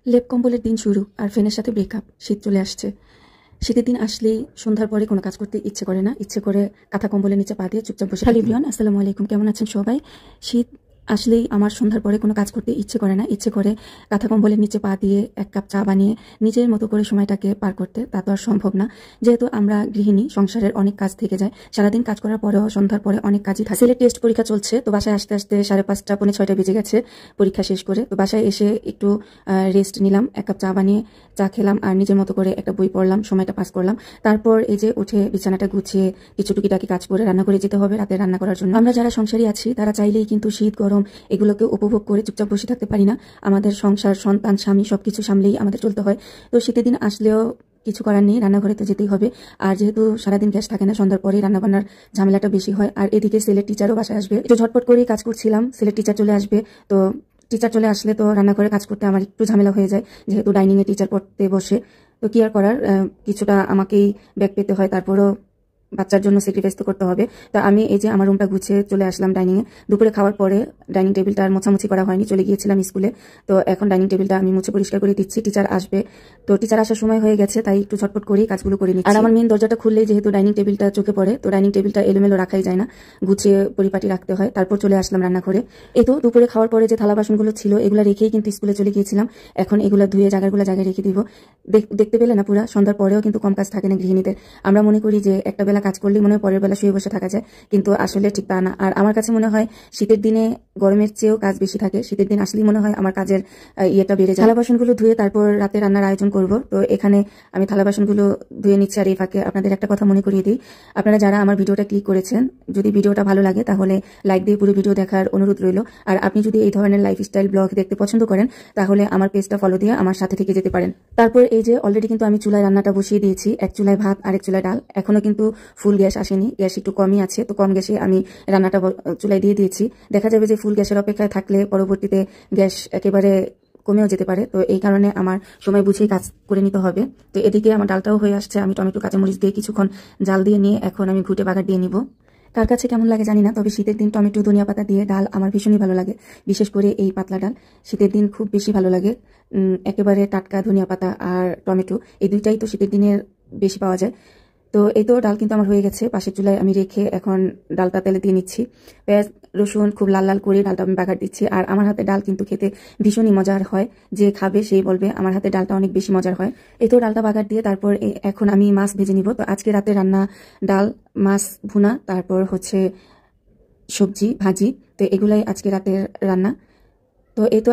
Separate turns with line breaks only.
লেপ কম্বলের দিন শুরু আর ফ্যানের সাথে ব্রেকআপ। শীত চলে আসছে। শীতের দিন আসলেই সন্ধ্যার পরে কোনো কাজ করতে ইচ্ছে করে না, ইচ্ছে করে কাঁথা কম্বলের নিচে পা দিয়ে চুপচাপ বসে। হ্যালো এভরিওয়ান, আসসালামু আলাইকুম। কেমন আছেন সবাই? শীত আসলেই আমার সন্ধ্যার পরে কোনো কাজ করতে ইচ্ছে করে না, ইচ্ছে করে কাঁথা কম্বলের নিচে পা দিয়ে এক কাপ চা বানিয়ে নিজের মতো করে সময়টাকে পার করতে। তা তো আর সম্ভব না, যেহেতু আমরা গৃহিণী, সংসারের অনেক কাজ থেকে যায়। সারাদিন কাজ করার পরেও সন্ধ্যার পরে অনেক কাজই থাকে। ছেলের টেস্ট পরীক্ষা চলছে, তো বাসায় আসতে আসতে 5:30 পৌনে 6টা বেজে গেছে পরীক্ষা শেষ করে। তো বাসায় এসে একটু রেস্ট নিলাম, এক কাপ চা বানিয়ে চা খেলাম আর নিজের মতো করে একটা বই পড়লাম, সময়টা পাস করলাম। তারপর এই যে উঠে বিছানাটা গুছিয়ে কিছু টুকিটাকি কাজ করে রান্না করে যেতে হবে রাতে রান্না করার জন্য। আমরা যারা সংসারী আছি তারা চাইলেই কিন্তু শীত গরম এগুলোকে উপভোগ করে চুপচাপ বসে থাকতে পারি না। আমাদের সংসার, সন্তান, স্বামী সবকিছু সামলেই আমাদের চলতে হয়। তো শীতের দিন আসলেও কিছু করার নেই, রান্নাঘরে তো যেতেই হবে। আর যেহেতু সারাদিন গ্যাস থাকে না, সন্ধ্যার পরেই রান্নাবান্নার ঝামেলাটা বেশি হয়। আর এদিকে ছেলের টিচারও বাসায় আসবে, একটু ঝটপট করেই কাজ করছিলাম, ছেলের টিচার চলে আসবে। তো টিচার চলে আসলে তো রান্নাঘরে কাজ করতে আমার একটু ঝামেলা হয়ে যায়, যেহেতু ডাইনিং এ টিচার পড়তে বসে। তো কি আর করার, কিছুটা আমাকেই ব্যাক পেতে হয়, তারপরও বাচ্চার জন্য স্যাক্রিফাইস তো করতে হবে। তো আমি এই যে আমার রুমটা গুছিয়ে চলে আসলাম ডাইনিং এ। দুপুরে খাওয়ার পরে ডাইনিং টেবিলটা আর মোছামুছি করা হয়নি, চলে গিয়েছিলাম স্কুলে। তো এখন ডাইনিং টেবিলটা আমি মুছে পরিষ্কার করে দিচ্ছি, টিচার আসবে। তো টিচার আসার সময় হয়ে গেছে, তাই একটু ঝটপট করেই কাজগুলো করে নিচ্ছি। আর আমার মেন দরজাটা খুললেই যেহেতু ডাইনিং টেবিলটা চোখে পড়ে, তো ডাইনিং টেবিলটা এলোমেলো রাখাই যায় না, গুছিয়ে পরিপাটি রাখতে হয়। তারপর চলে আসলাম রান্নাঘরে। এই তো দুপুরে খাওয়ার পরে যে থালা বাসনগুলো ছিল এগুলো রেখেই কিন্তু স্কুলে চলে গিয়েছিলাম। এখন এগুলো ধুয়ে জায়গাগুলো জায়গায় রেখে দিব। দেখতে পেলে না, পুরা সন্ধ্যার পরেও কিন্তু কম কাজ থাকে না গৃহিণীদের। আমরা মনে করি যে একটা বেলা কাজ করলেই মনে হয় পরের বেলা শুয়ে বসে থাকা যায়, কিন্তু আসলে ঠিক তা না। আর আমার কাছে মনে হয় শীতের দিনে গরমের চেয়েও কাজ বেশি থাকে। শীতের দিন আসলেই মনে হয় আমার কাজের ইয়েটা বেড়ে যায়। থালা বাসনগুলো ধুয়ে তারপর রাতে রান্নার আয়োজন করব। তো এখানে আমি থালা বাসনগুলো ধুয়ে নিচ্ছি। আর এই ফাঁকে আপনাদের একটা কথা মনে করিয়ে দিই, আপনারা যারা আমার ভিডিওটা ক্লিক করেছেন, যদি ভিডিওটা ভালো লাগে তাহলে লাইক দিয়ে পুরো ভিডিও দেখার অনুরোধ রইল। আর আপনি যদি এই ধরনের লাইফস্টাইল ব্লগ দেখতে পছন্দ করেন তাহলে আমার পেজটা ফলো দিয়ে আমার সাথে থেকে যেতে পারেন। তারপর এই যে অলরেডি কিন্তু আমি চুলায় রান্নাটা বসিয়ে দিয়েছি, এক চুলায় ভাত আর এক চুলায় ডাল। এখনো কিন্তু ফুল গ্যাস আসেনি, গ্যাস একটু কমই আছে। তো কম গ্যাসে আমি রান্নাটা চুলায় দিয়ে দিয়েছি। দেখা যাবে যে ফুল গ্যাসের অপেক্ষায় থাকলে পরবর্তীতে গ্যাস একেবারে কমেও যেতে পারে। তো এই কারণে আমার সময় বুঝেই কাজ করে নিতে হবে। তো এদিকে আমার ডালটাও হয়ে আসছে, আমি টমেটো কাঁচামরিচ দিয়ে কিছুক্ষণ জাল দিয়ে নিয়ে এখন আমি ঘুটে বাগার দিয়ে নিব। কার কাছে কেমন লাগে জানি না, তবে শীতের দিন টমেটো ধনিয়া পাতা দিয়ে ডাল আমার ভীষণই ভালো লাগে। বিশেষ করে এই পাতলা ডাল শীতের দিন খুব বেশি ভালো লাগে। একেবারে টাটকা ধনিয়া পাতা আর টমেটো, এই দুইটাই তো শীতের দিনের বেশি পাওয়া যায়। তো এই তো ডাল কিন্তু আমার হয়ে গেছে, পাশের চুলায় আমি রেখে এখন ডালটা তেলে দিয়ে নিচ্ছি। পেঁয়াজ রসুন খুব লাল লাল করে ডালটা আমি বাগার দিচ্ছি। আর আমার হাতে ডাল কিন্তু খেতে ভীষণই মজার হয়, যে খাবে সেই বলবে আমার হাতে ডালটা অনেক বেশি মজার হয়। এই তো ডালটা বাগার দিয়ে তারপর এখন আমি মাছ ভেজে নিব। তো আজকে রাতে রান্না ডাল, মাছ ভুনা, তারপর হচ্ছে সবজি ভাজি। তো এগুলাই আজকে রাতের রান্না। তো এই তো